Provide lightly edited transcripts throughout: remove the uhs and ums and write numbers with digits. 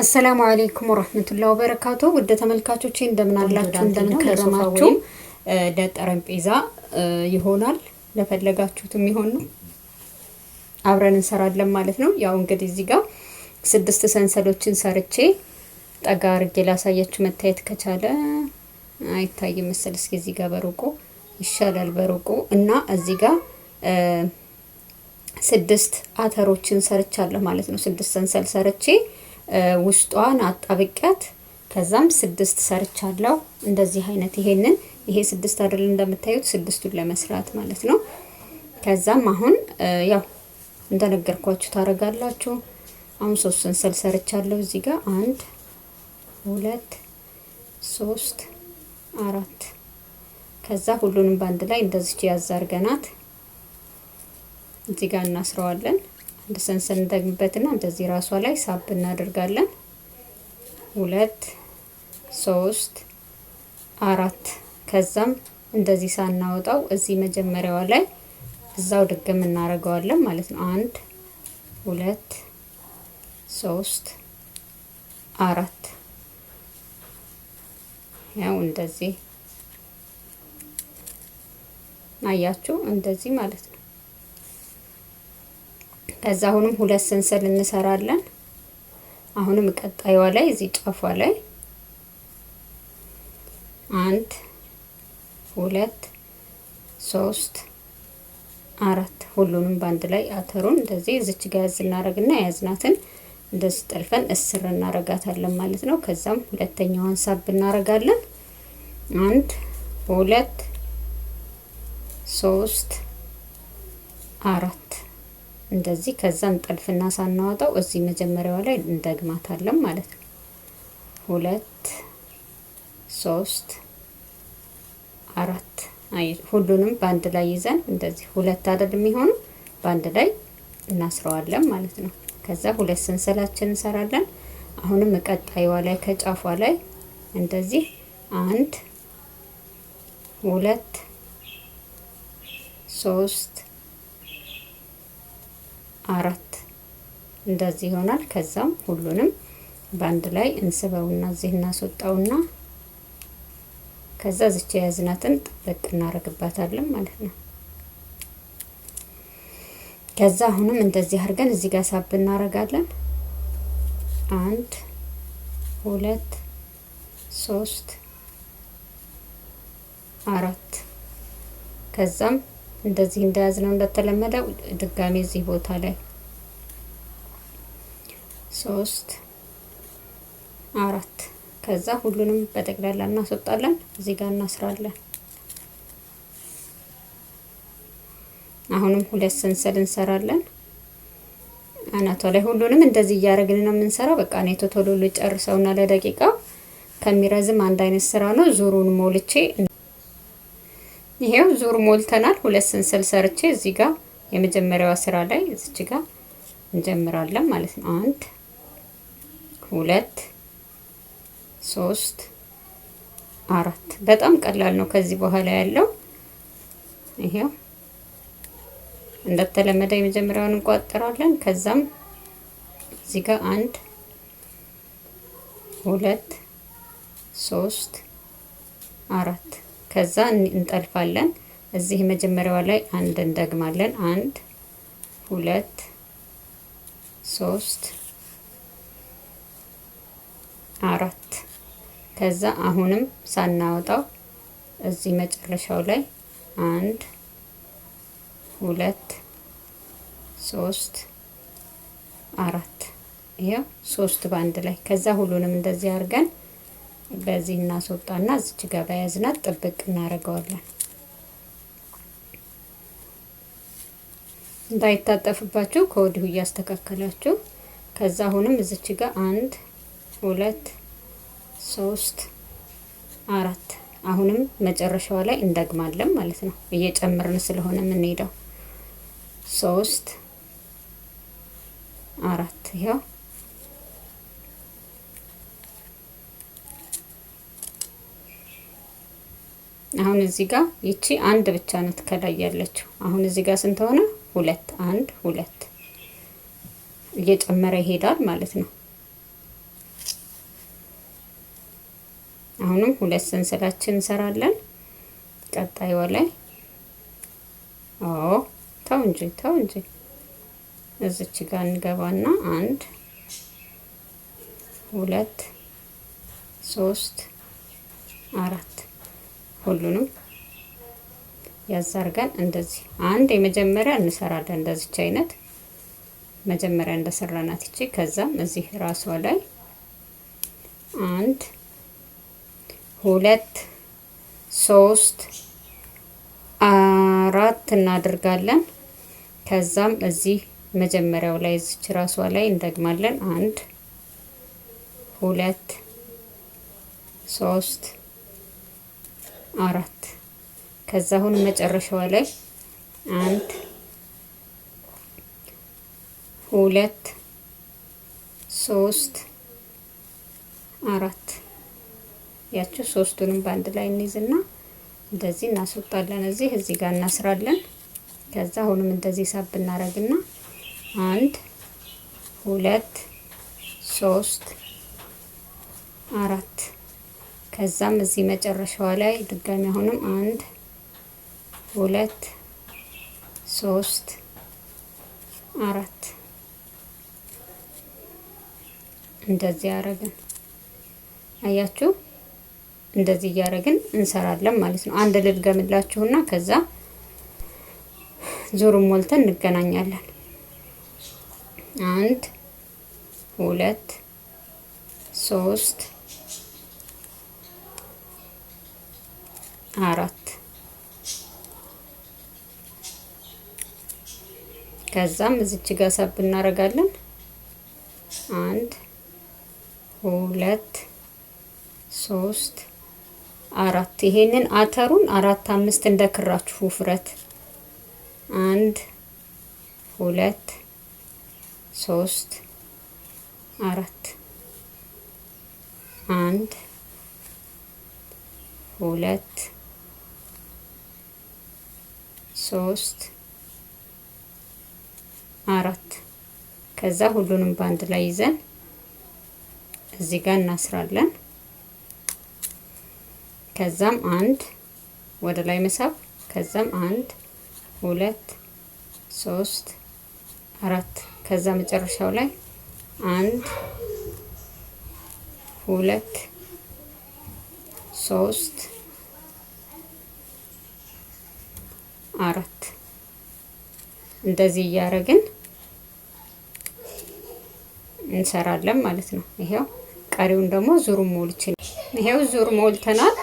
አሰላሙ አለይኩም ወራህመቱላሂ ወበረካቱ። ውድ ተመልካቾቼ እንደምን አላችሁ? እንደምን ከረማችሁ? ለጠረጴዛ ይሆናል ለፈለጋችሁት የሚሆን ነው። አብረን እንሰራለን ማለት ነው። ያው እንግዲህ እዚህ ጋር 6 ሰንሰሎችን ሰርቼ ጠጋ አድርጌ ላሳያችሁ። መታየት ከቻለ አይታይም መሰል። እስኪ እዚህ ጋር በሩቁ ይሻላል በሩቁ እና እዚህ ጋር 6 አተሮችን ሰርቻለሁ ማለት ነው። 6 ሰንሰል ሰርቼ ውስጧን አጣብቂያት ከዛም 6 ሰርቻለሁ። እንደዚህ አይነት ይሄ 6 አይደል እንደምታዩት 6ቱን ለመስራት ማለት ነው። ከዛም አሁን ያው እንደነገርኳችሁ ታረጋላችሁ። አሁን 3 ሰንሰል ሰርቻለሁ። እዚህ ጋር 1 2 3 4 ከዛ ሁሉንም ባንድ ላይ እንደዚህ ያዝ አድርገናት እዚህ ጋር እናስረዋለን። አንድ ሰንሰል እንደግምበትና እንደዚህ ራሷ ላይ ሳብ እናደርጋለን። 2 3 4 ከዛም እንደዚህ ሳናወጣው እዚህ መጀመሪያዋ ላይ እዛው ድግም እናደርገዋለን ማለት ነው። 1 2 3 4 ያው እንደዚህ አያችሁ፣ እንደዚህ ማለት ነው። ከዛ አሁንም 2 ሰንሰል እንሰራለን። አሁንም ቀጣይዋ ላይ እዚህ ጫፏ ላይ 1 2 3 4 ሁሉንም ባንድ ላይ አተሩን እንደዚህ እዚች ጋር ያዝ እናረግና ያዝናትን እንደዚህ ጠልፈን እስር እናረጋታለን ማለት ነው። ከዛም ሁለተኛዋን ሳብ እናረጋለን። 1 2 3 4 እንደዚህ ከዛን ጠልፍና ሳናወጣው እዚህ መጀመሪያው ላይ እንደግማታለን ማለት ነው። 2 3 4 ሁሉንም ባንድ ላይ ይዘን እንደዚህ 2 አይደል የሚሆኑ ባንድ ላይ እናስረዋለን ማለት ነው። ከዛ 2 ሰንሰላችን እንሰራለን። አሁንም ቀጣይዋ ላይ ከጫፏ ላይ እንደዚህ 1 2 3 4 እንደዚህ ይሆናል። ከዛም ሁሉንም ባንድ ላይ እንስበውና እዚህ እናስወጣውና ከዛ እዚች ያዝናትን ጥብቅ እናረግባታለን ማለት ነው። ከዛ አሁንም እንደዚህ አድርገን እዚህ ጋር ሳብ እናረጋለን። 1 2 3 4 ከዛም እንደዚህ እንደያዝነው እንደተለመደው ድጋሜ እዚህ ቦታ ላይ 3 4 ከዛ ሁሉንም በጠቅላላ እናስወጣለን። እዚህ ጋር እናስራለን። አሁንም 2 ሰንሰል እንሰራለን። አናቷ ላይ ሁሉንም እንደዚህ እያደረግን ነው የምንሰራው። በቃ እኔ ቶሎ ልጨርሰውና ለደቂቃው ከሚረዝም አንድ አይነት ስራ ነው። ዙሩን ሞልቼ ይሄው ዙር ሞልተናል። 2 ሰንሰል ሰርቼ እዚህ ጋር የመጀመሪያዋ ስራ ላይ እዚች ጋር እንጀምራለን ማለት ነው። 1 2 3 4 በጣም ቀላል ነው። ከዚህ በኋላ ያለው ይሄው እንደተለመደ የመጀመሪያውን እንቋጥራለን። ከዛም እዚህ ጋር 1 2 3 4 ከዛ እንጠልፋለን። እዚህ መጀመሪያዋ ላይ 1 እንደግማለን። 1 2 3 4 ከዛ አሁንም ሳናወጣው እዚህ መጨረሻው ላይ 1 2 3 4 ይሄው 3 ባንድ ላይ ከዛ ሁሉንም እንደዚህ አድርገን በዚህ እናስወጣና እዚች ጋር በያዝናት ጥብቅ እናደርገዋለን እንዳይታጠፍባችሁ ከወዲሁ እያስተካከላችሁ። ከዛ አሁንም እዚች ጋር 1 2 3 4 አሁንም መጨረሻዋ ላይ እንደግማለን ማለት ነው። እየጨመርን ስለሆነ የምንሄደው 3 4 ይሄው አሁን እዚህ ጋር ይቺ 1 ብቻ ናት ከላይ ያለችው። አሁን እዚህ ጋር ስንት ሆነ? 2 1 2 እየጨመረ ይሄዳል ማለት ነው። አሁንም ሁለት ሰንሰላችን እንሰራለን። ቀጣይዋ ላይ ተው እንጂ እዚች ጋር እንገባና 1 2 3 4 ሁሉንም ያዛርጋን እንደዚህ አንድ የመጀመሪያ እንሰራለን። እንደዚች አይነት መጀመሪያ እንደሰራናት እቺ ከዛም እዚህ ራሷ ላይ 1 2 3 4 እናደርጋለን። ከዛም እዚህ መጀመሪያው ላይ እዚች ራሷ ላይ እንደግማለን 1 2 3 4 ከዛ አሁን መጨረሻው ላይ 1 2 3 4 ያችሁ ሶስቱንም ባንድ ላይ እንይዝና እንደዚህ እናስወጣለን። እዚህ ጋር እናስራለን። ከዛ አሁንም እንደዚህ ሳብ እናረግና 1 2 3 4 ከዛም እዚህ መጨረሻው ላይ ድጋሚ አሁንም 1 2 3 4 እንደዚህ ያረግን አያችሁ። እንደዚህ ያረግን እንሰራለን ማለት ነው። አንድ ልድገምላችሁና ከዛ ዙሩን ሞልተን እንገናኛለን። 1 2 3 4 ከዛም እዚች ጋር ሳብ እናረጋለን። 1 2 3 4 ይሄንን አተሩን 4 5 እንደክራችሁ ውፍረት 1 2 3 4 1 2 3 4 ከዛ ሁሉንም ባንድ ላይ ይዘን እዚህ ጋር እናስራለን። ከዛም 1 ወደ ላይ መሳብ ከዛም 1 2 3 4 ከዛ መጨረሻው ላይ 1 2 3 4 እንደዚህ እያረግን እንሰራለን ማለት ነው። ይሄው ቀሪውን ደግሞ ዙሩን ሞልቼ ይሄው ዙር ሞልተናል።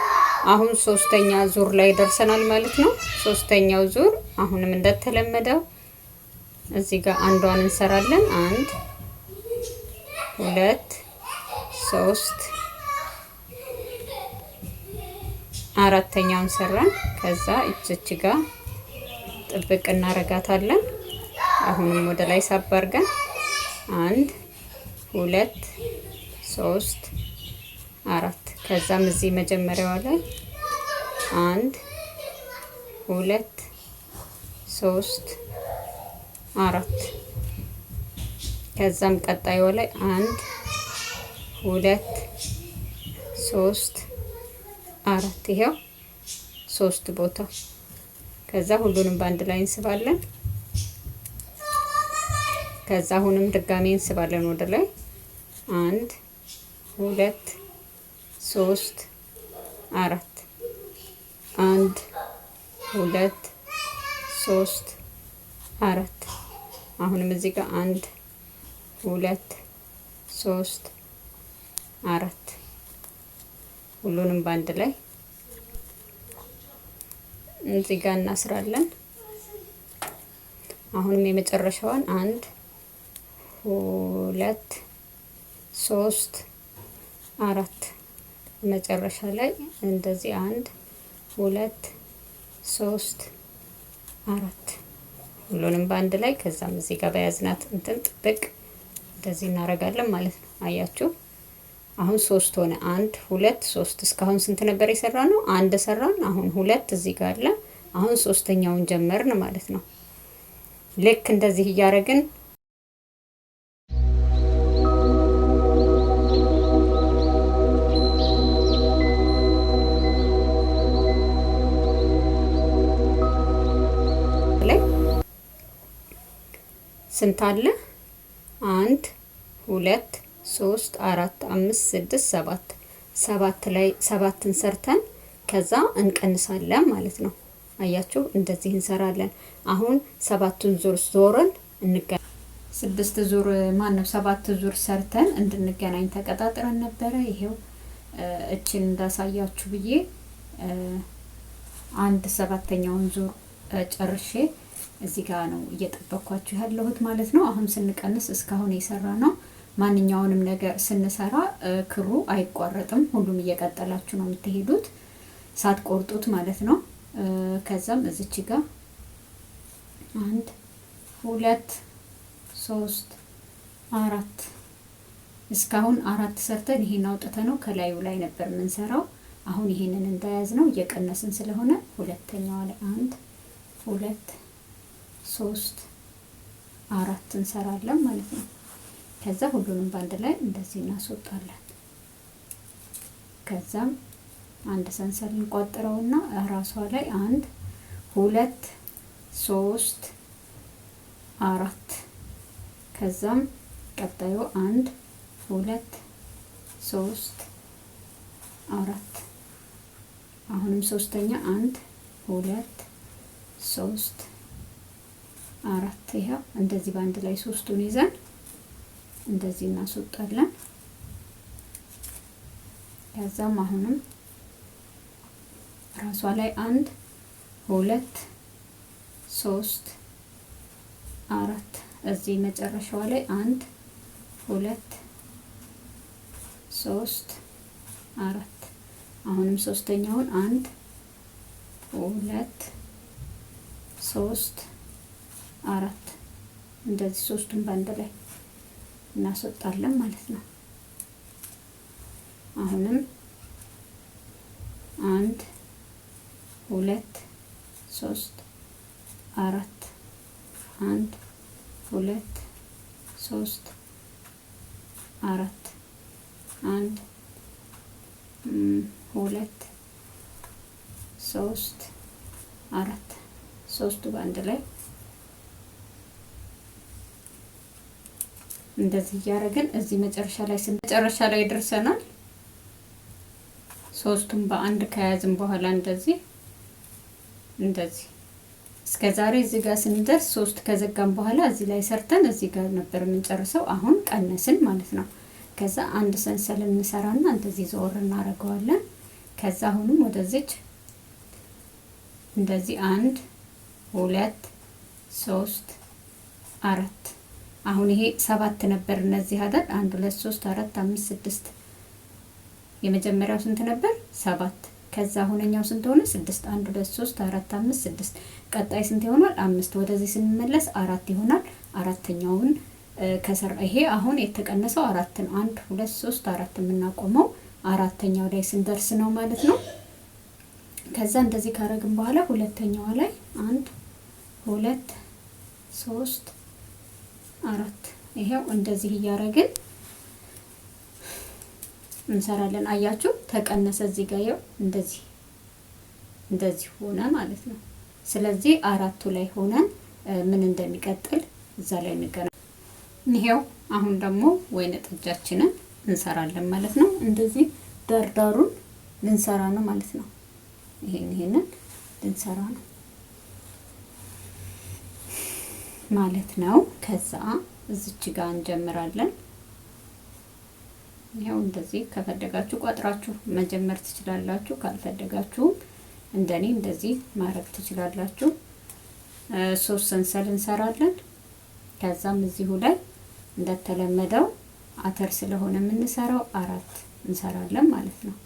አሁን ሶስተኛ ዙር ላይ ደርሰናል ማለት ነው። ሶስተኛው ዙር አሁንም እንደተለመደው እዚህ ጋር አንዷን እንሰራለን። 1 2 3 አራተኛውን ሰራን። ከዛ እቺ ጋር ጥብቅ እናረጋታለን። አሁንም ወደ ላይ ሳብ አድርገን 1 2 3 4 ከዛም እዚህ መጀመሪያው ላይ 1 2 3 4 ከዛም ቀጣዩ ላይ 1 2 3 4 ይሄው 3 ቦታ ከዛ ሁሉንም ባንድ ላይ እንስባለን። ከዛ አሁንም ድጋሜ እንስባለን ወደ ላይ 1 2 3 4 1 2 3 4 አሁንም እዚህ ጋር 1 2 3 4 ሁሉንም ባንድ ላይ እዚህ ጋር እናስራለን። አሁንም የመጨረሻዋን 1 2 3 4 መጨረሻ ላይ እንደዚህ 1 2 3 4 ሁሉንም ባንድ ላይ ከዛም እዚህ ጋር በያዝናት እንትን ጥብቅ እንደዚህ እናረጋለን ማለት ነው። አያችሁ አሁን 3 ሆነ። 1 2 3 እስካሁን ስንት ነበር የሰራነው? 1 ሰራን። አሁን 2 እዚህ ጋር አለ። አሁን ሶስተኛውን ጀመርን ማለት ነው። ልክ እንደዚህ እያረግን ስንት አለ? 1 2 3 4 5 6 7 7 ላይ 7ን ሰርተን ከዛ እንቀንሳለን ማለት ነው። አያችሁ እንደዚህ እንሰራለን። አሁን 7ቱን ዙር ዞረን እንገናኝ። 6 ዙር ማነው 7 ዙር ሰርተን እንድንገናኝ ተቀጣጥረን ነበረ። ይሄው እቺን እንዳሳያችሁ ብዬ 1/7ኛውን ዙር ጨርሼ እዚህ ጋር ነው እየጠበቅኳችሁ ያለሁት ማለት ነው። አሁን ስንቀንስ እስካሁን የሰራ ነው። ማንኛውንም ነገር ስንሰራ ክሩ አይቋረጥም። ሁሉም እየቀጠላችሁ ነው የምትሄዱት ሳትቆርጡት ማለት ነው። ከዛም እዚች ጋር 1 2 3 4 እስካሁን 4 ሰርተን ይሄን አውጥተን ነው ከላዩ ላይ ነበር የምንሰራው። አሁን ይሄንን እንዳያዝ ነው እየቀነስን ስለሆነ ሁለተኛዋ ላይ 1 2 3 4 እንሰራለን ማለት ነው። ከዛ ሁሉንም ባንድ ላይ እንደዚህ እናስወጣለን። ከዛም አንድ ሰንሰል እንቋጥረውና ራሷ ላይ 1 2 3 4 ከዛም ቀጣዩ 1 2 3 4 አሁንም ሶስተኛ 1 2 3 4 ይሄው እንደዚህ ባንድ ላይ ሶስቱን ይዘን እንደዚህ እናስወጣለን። ከዛም አሁንም ራሷ ላይ 1 2 3 4 እዚህ መጨረሻዋ ላይ 1 2 3 4 አሁንም ሶስተኛውን 1 2 3 4 እንደዚህ ሶስቱን ባንድ ላይ እናስወጣለን ማለት ነው። አሁንም 1 2 3 4 1 2 3 4 1 2 3 4 ሶስቱ ባንድ ላይ እንደዚህ እያደረግን እዚህ መጨረሻ ላይ ደርሰናል። ሶስቱን በአንድ ከያዝን በኋላ እንደዚህ እስከዛሬ እዚህ ጋር ስንደርስ 3 ከዘጋን በኋላ እዚህ ላይ ሰርተን እዚህ ጋር ነበር የምንጨርሰው። አሁን ቀነስን ማለት ነው። ከዛ አንድ ሰንሰል እንሰራና እንደዚህ ዞር እናደርገዋለን። ከዛ አሁንም ወደዚህ እንደዚህ 1 2 3 4 አሁን ይሄ 7 ነበር እነዚህ አይደል? 1 2 3 4 5 6 የመጀመሪያው ስንት ነበር? 7 ከዛ አሁንኛው ስንት ሆነ? 6 1 2 3 4 5 6 ቀጣይ ስንት ይሆናል? 5 ወደዚህ ስንመለስ 4 ይሆናል። አራተኛውን ከሰራ ይሄ አሁን የተቀነሰው 4 ነው። 1 2 3 4 የምናቆመው አራተኛው ላይ ስንደርስ ነው ማለት ነው። ከዛ እንደዚህ ካረግን በኋላ ሁለተኛዋ ላይ 1 2 3 4 ይሄው እንደዚህ እያረግን እንሰራለን። አያችሁ ተቀነሰ እዚህ ጋር ይኸው እንደዚህ ሆነ ማለት ነው። ስለዚህ አራቱ ላይ ሆነን ምን እንደሚቀጥል እዛ ላይ እንገናኝ። ይሄው አሁን ደግሞ ወይነ ጠጃችንን እንሰራለን ማለት ነው። እንደዚህ ዳርዳሩን ልንሰራ ነው ማለት ነው። ይሄንን ልንሰራ ነው ማለት ነው። ከዛ እዚች ጋር እንጀምራለን። ይሄው እንደዚህ ከፈለጋችሁ ቋጥራችሁ መጀመር ትችላላችሁ። ካልፈለጋችሁ እንደኔ እንደዚህ ማድረግ ትችላላችሁ። 3 ሰንሰል እንሰራለን። ከዛም እዚሁ ላይ እንደተለመደው አተር ስለሆነ የምንሰራው 4 እንሰራለን ማለት ነው።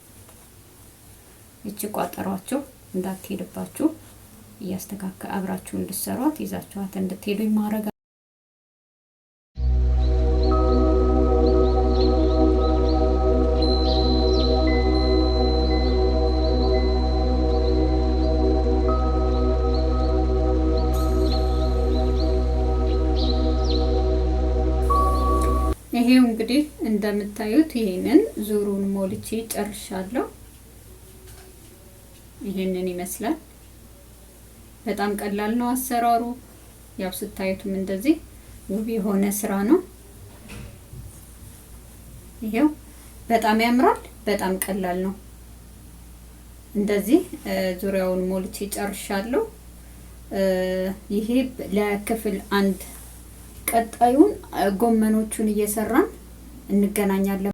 እቺ ቋጠሯችሁ እንዳትሄድባችሁ እያስተካከለ አብራችሁ እንድትሰሯት ይዛችኋት እንድትሄዱ ማረጋ። ይሄው እንግዲህ እንደምታዩት ይሄንን ዙሩን ሞልቼ ጨርሻለሁ። ይሄንን ይመስላል። በጣም ቀላል ነው አሰራሩ። ያው ስታዩትም እንደዚህ ውብ የሆነ ስራ ነው። ይሄው በጣም ያምራል። በጣም ቀላል ነው። እንደዚህ ዙሪያውን ሞልቼ ጨርሻለሁ። ይሄ ለክፍል 1 ቀጣዩን ጎመኖቹን እየሰራን እንገናኛለን።